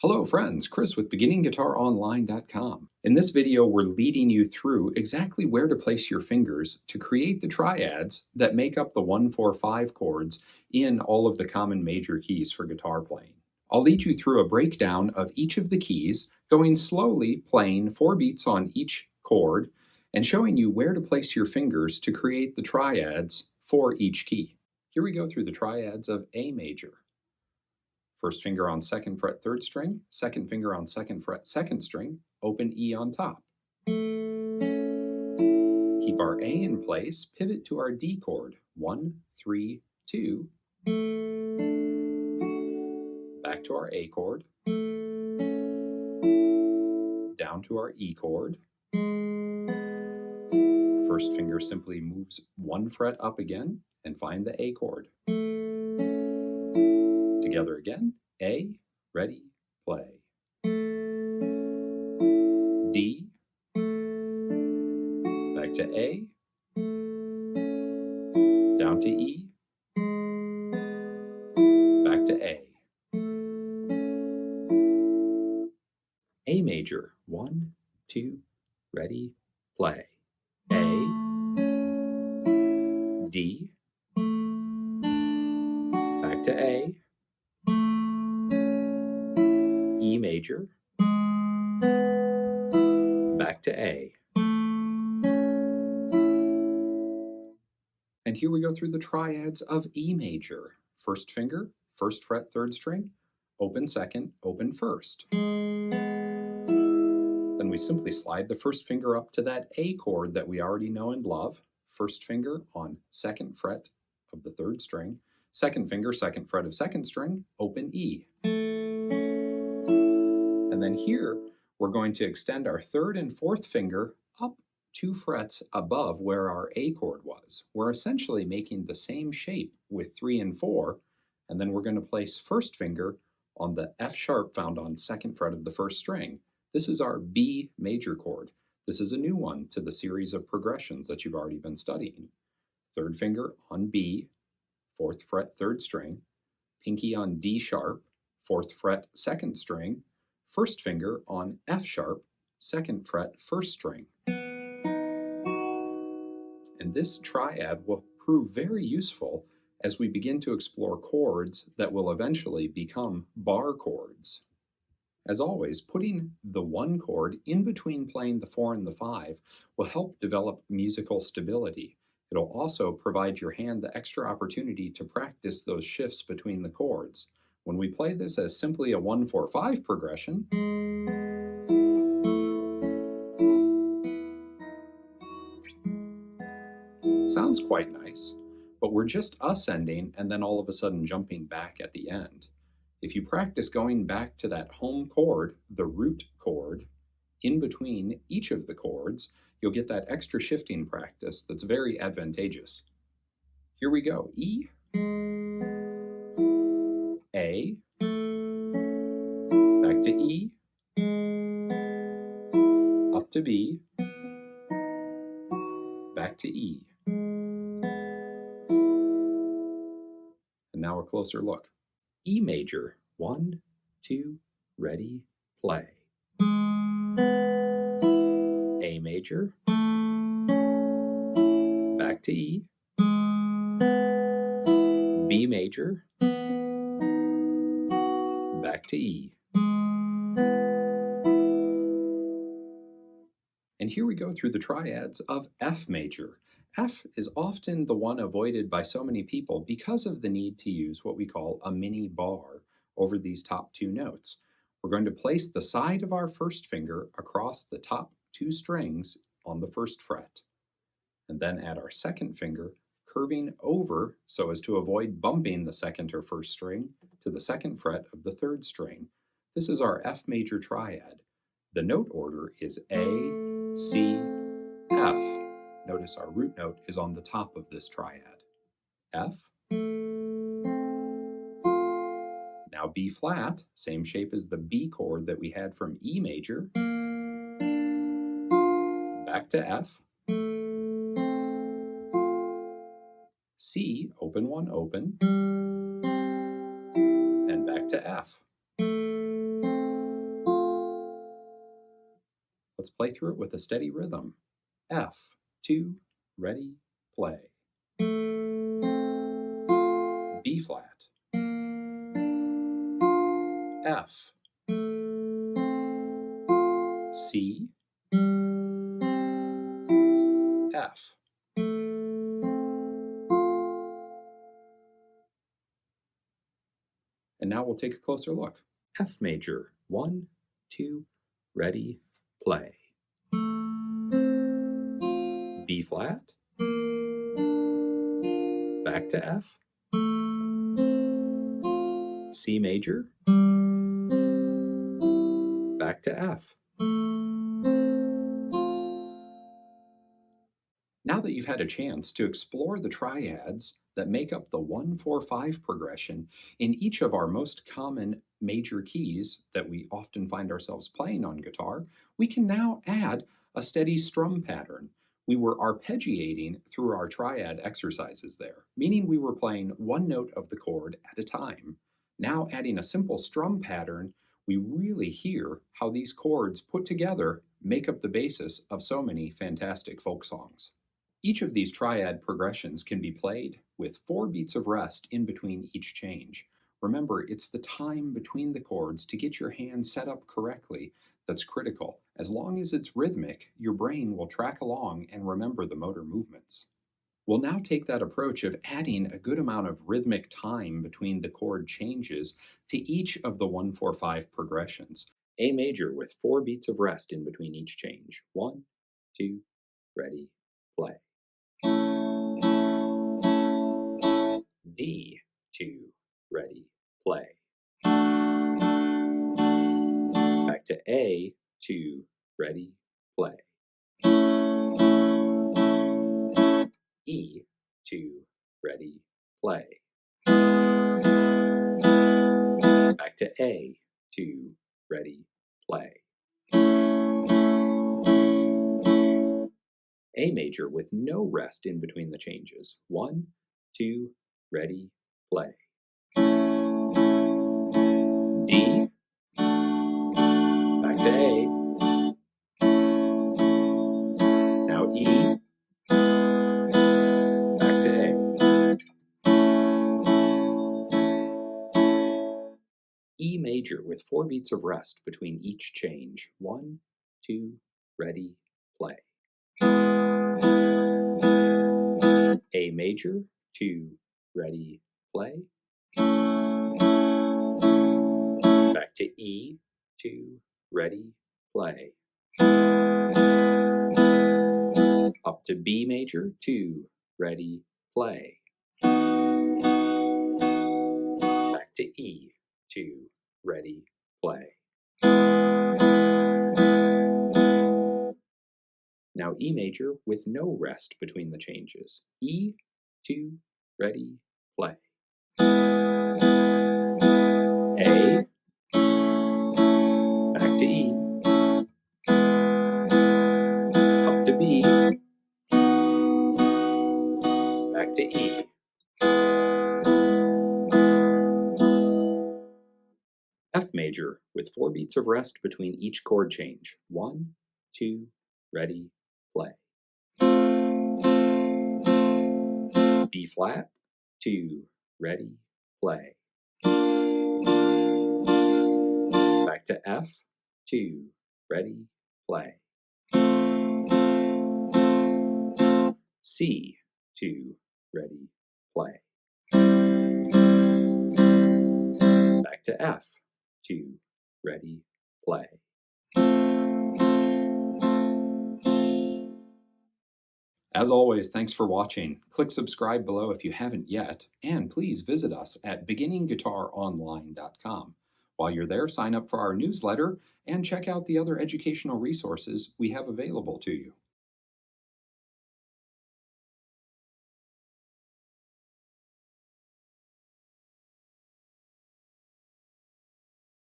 Hello friends, Chris with BeginningGuitarOnline.com. In this video, we're leading you through exactly where to place your fingers to create the triads that make up the 1-4-5 chords in all of the common major keys for guitar playing. I'll lead you through a breakdown of each of the keys, going slowly, playing 4 beats on each chord, and showing you where to place your fingers to create the triads for each key. Here we go through the triads of A major. First finger on 2nd fret 3rd string, second finger on 2nd fret 2nd string, open E on top. Keep our A in place, pivot to our D chord, 1, 3, 2. Back to our A chord, down to our E chord. First finger simply moves 1 fret up again and find the A chord. Together again, A, ready, play. D, back to A, down to E, back to A. A major, 1, 2, ready, play. A, D, back to A, E major, back to A. And here we go through the triads of E major. First finger, 1st fret 3rd string, open 2nd, open 1st. Then we simply slide the first finger up to that A chord that we already know and love. First finger on 2nd fret of the 3rd string, second finger, 2nd fret of 2nd string, open E. And then here, we're going to extend our 3rd and 4th finger up 2 frets above where our A chord was. We're essentially making the same shape with 3 and 4, and then we're going to place first finger on the F sharp found on 2nd fret of the 1st string. This is our B major chord. This is a new one to the series of progressions that you've already been studying. 3rd finger on B, 4th fret 3rd string, pinky on D sharp, 4th fret 2nd string, 1st finger on F sharp, 2nd fret 1st string. And this triad will prove very useful as we begin to explore chords that will eventually become bar chords. As always, putting the 1 chord in between playing the 4 and the 5 will help develop musical stability. It'll also provide your hand the extra opportunity to practice those shifts between the chords. When we play this as simply a 1-4-5 progression, it sounds quite nice, but we're just ascending and then all of a sudden jumping back at the end. If you practice going back to that home chord, the root chord, in between each of the chords, you'll get that extra shifting practice that's very advantageous. Here we go. E, A, back to E, up to B, back to E. And now a closer look. E major, 1, 2, ready, play. A major, back to E, B major, back to E. And here we go through the triads of F major. F is often the one avoided by so many people because of the need to use what we call a mini bar over these top 2 notes. We're going to place the side of our first finger across the top 2 strings on the 1st fret, and then add our 2nd finger curving over so as to avoid bumping the 2nd or 1st string to the 2nd fret of the 3rd string. This is our F major triad. The note order is A, C, F. Notice our root note is on the top of this triad. F. Now B flat, same shape as the B chord that we had from E major. Back to F. C, open 1, open. And back to F. Let's play through it with a steady rhythm. F, 2, ready, play. B flat, F, C, F. And now we'll take a closer look. F major, 1, 2, ready, play. B flat, back to F, C major, back to F. Now that you've had a chance to explore the triads that make up the 1-4-5 progression in each of our most common major keys that we often find ourselves playing on guitar, we can now add a steady strum pattern. We were arpeggiating through our triad exercises there, meaning we were playing one note of the chord at a time. Now adding a simple strum pattern, we really hear how these chords put together make up the basis of so many fantastic folk songs. Each of these triad progressions can be played with 4 beats of rest in between each change. Remember, it's the time between the chords to get your hand set up correctly that's critical. As long as it's rhythmic, your brain will track along and remember the motor movements. We'll now take that approach of adding a good amount of rhythmic time between the chord changes to each of the 1-4-5 progressions. A major with 4 beats of rest in between each change. 1, 2, ready, play. D, 2, ready, play. Back to A, 2, ready, play. E, 2, ready, play. Back to A, 2, ready, play. A major with no rest in between the changes. 1, 2, ready, play. D, back to A. Now E, back to A. E major with 4 beats of rest between each change. 1, 2, ready, play. A major, 2, ready, play. Back to E, 2, ready, play. Up to B major, 2, ready, play. Back to E, 2, ready, play. Now E major with no rest between the changes. E, 2, ready, play. A, back to E, up to B, back to E. F major with 4 beats of rest between each chord change. 1, 2, ready, play. B flat, 2, ready, play. Back to F, 2, ready, play. C, 2, ready, play. Back to F, 2, ready, play. As always, thanks for watching. Click subscribe below if you haven't yet, and please visit us at beginningguitaronline.com. While you're there, sign up for our newsletter and check out the other educational resources we have available to you.